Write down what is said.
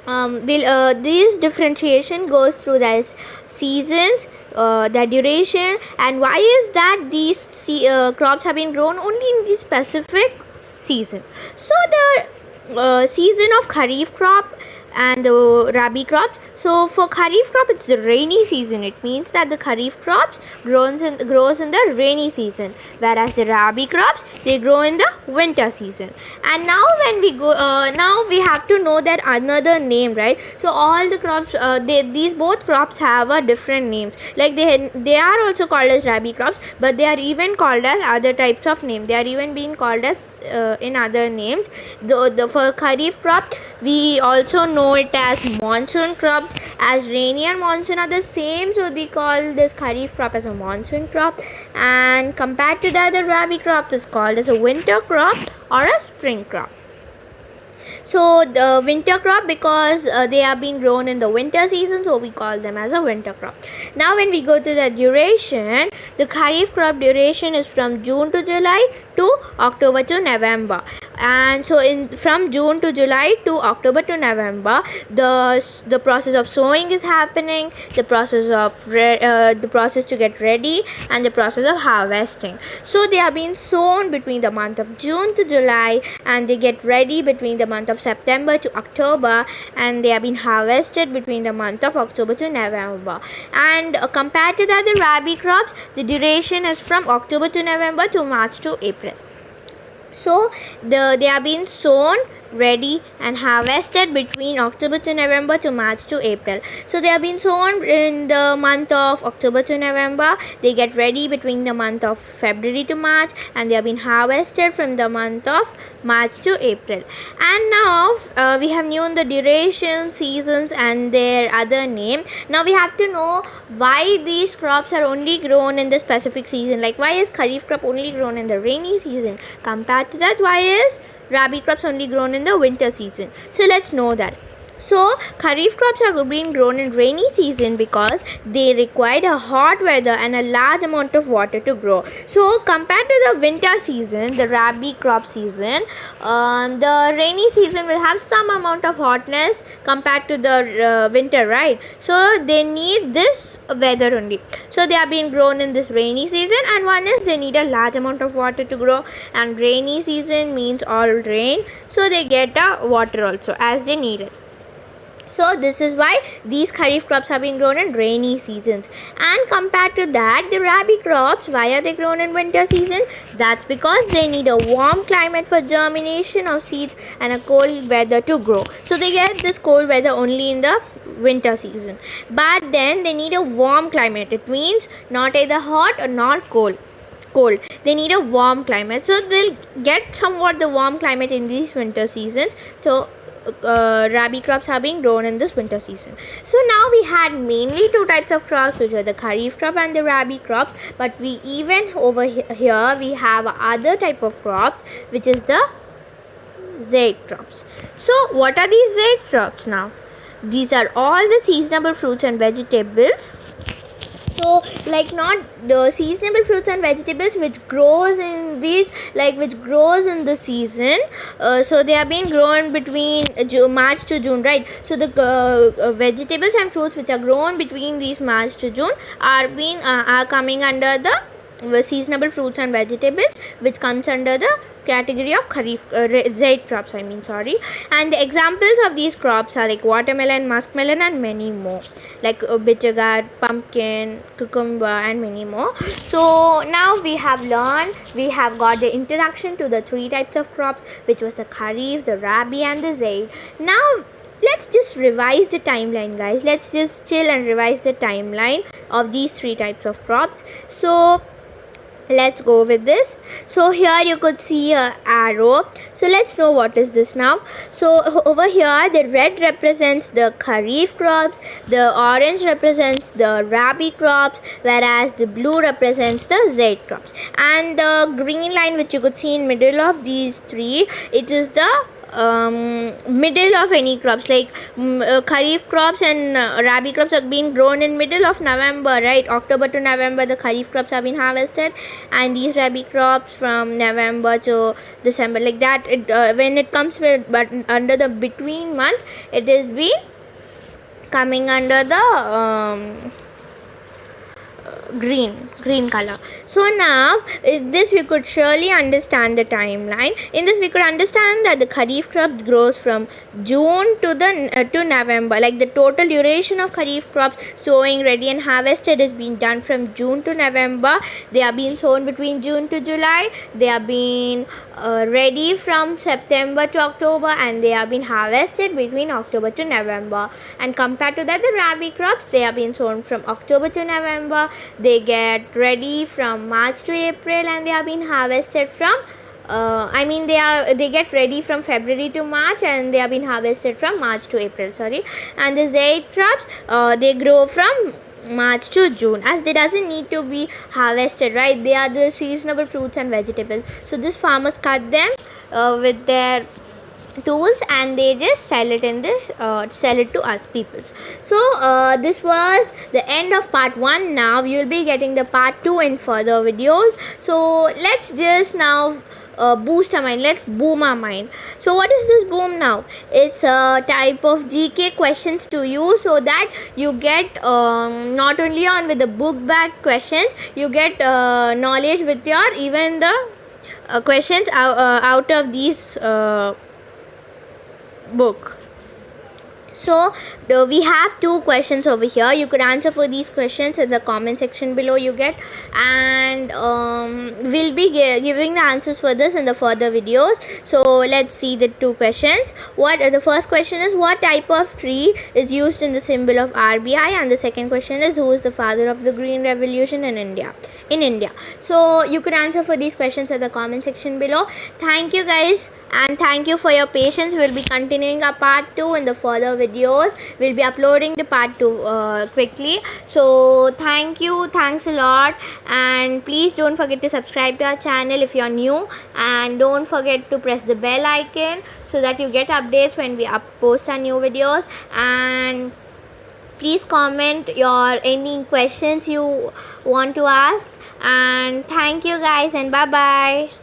this differentiation goes through that seasons, the duration, and why is that these crops have been grown only in this specific season. So the season of Kharif crop and the Rabi crops. So for Kharif crop, it's the rainy season. It means that the Kharif crops grows in the rainy season, whereas the Rabi crops, they grow in the winter season. And now when we go, now we have to know that another name, right? So all the crops, these both crops have a different names. Like they are also called as Rabi crops, but they are even called as other types of names. They are even being called as in other names. For Kharif crop, we also know it as monsoon crops, as rainy and monsoon are the same, so they call this Kharif crop as a monsoon crop, and compared to that, the Rabi crop is called as a winter crop or a spring crop. So the winter crop, because they have been grown in the winter season, so we call them as a winter crop. Now when we go to the duration, the Kharif crop duration is from June to July to October to November. And so from June to July to October to November, the process of sowing is happening, the process to get ready, and the process of harvesting. So they have been sown between the month of June to July, and they get ready between the month of September to October, and they have been harvested between the month of October to November. And compared to that, the Rabi crops, the duration is from October to November to March to April. So they are being sown, ready, and harvested between October to November to March to April. So they have been sown in the month of October to November, they get ready between the month of February to March, and they have been harvested from the month of March to April. And now we have known the duration, seasons, and their other name. Now we have to know why these crops are only grown in the specific season. Like, why is Kharif crop only grown in the rainy season? Compared to that, why is Rabi crops only grown in the winter season? So let's know that. So Kharif crops are being grown in rainy season because they require a hot weather and a large amount of water to grow. So compared to the winter season, the Rabi crop season, the rainy season will have some amount of hotness compared to the winter, right? So they need this weather only. So they are being grown in this rainy season, and one is they need a large amount of water to grow, and rainy season means all rain, so they get water also as they need it. So this is why these Kharif crops have been grown in rainy seasons. And compared to that, the Rabi crops, why are they grown in winter season? That's because they need a warm climate for germination of seeds and a cold weather to grow. So they get this cold weather only in the winter season. But then they need a warm climate. It means not either hot or not cold. They need a warm climate. So they'll get somewhat the warm climate in these winter seasons. So Rabi crops are being grown in this winter season. So now we had mainly two types of crops, which are the Kharif crop and the Rabi crops, but we even over here we have other type of crops, which is the Zaid crops. So what are these Zaid crops now? These are all the seasonable fruits and vegetables. So like not the seasonable fruits and vegetables which grows in these, like which grows in the season. So they are being grown between March to June, right? So the vegetables and fruits which are grown between these March to June are coming under the seasonable fruits and vegetables, which comes under the category of Zaid crops, and the examples of these crops are like watermelon, muskmelon, and many more, like bitter gourd, pumpkin, cucumber, and many more. So now we have got the introduction to the three types of crops, which was the Kharif, the Rabi, and the Zaid. Now let's just revise the timeline, guys. Let's just chill and revise the timeline of these three types of crops. So let's go with this. So here you could see a arrow. So let's know what is this now. So over here the red represents the Kharif crops, the orange represents the Rabi crops, whereas the blue represents the Zaid crops, and the green line which you could see in middle of these three, it is the middle of any crops, like Kharif crops and Rabi crops are being grown in middle of November, right? October to November the Kharif crops have been harvested, and these Rabi crops from November to December, like that. When it comes with, but under the between month, it is be coming under the green color. So now this we could surely understand the timeline. In this we could understand that the Kharif crop grows from June to November, like the total duration of Kharif crops sowing ready and harvested is being done from June to November. They are being sown between June to July. They are being ready from September to October, and they are being harvested between October to November. And compared to that, the Rabi crops, they are being sown from October to November. They get ready from March to April, and they are being harvested from they get ready from February to March, and they are being harvested from March to April, and the Zaid crops, they grow from March to June, as they doesn't need to be harvested, right? They are the seasonable fruits and vegetables, so these farmers cut them with their tools, and they just sell it to us peoples. So this was the end of part 1. Now you will be getting the part 2 in further videos. So let's just now boost our mind, let's boom our mind. So what is this boom now? It's a type of GK questions to you, so that you get not only on with the book back questions, you get knowledge with your even the questions out of these book. So we have 2 questions over here. You could answer for these questions in the comment section below you get, and we'll be giving the answers for this in the further videos. So let's see the 2 questions. The first question is, what type of tree is used in the symbol of RBI? And the second question is, who is the father of the Green Revolution in India? So you could answer for these questions in the comment section below. Thank you guys, and thank you for your patience. We'll be continuing our part 2 in the further videos. We'll be uploading the part 2 quickly. So thanks a lot, and please don't forget to subscribe to our channel if you're new, and don't forget to press the bell icon so that you get updates when we post our new videos. And please comment any questions you want to ask, and thank you guys, and bye bye.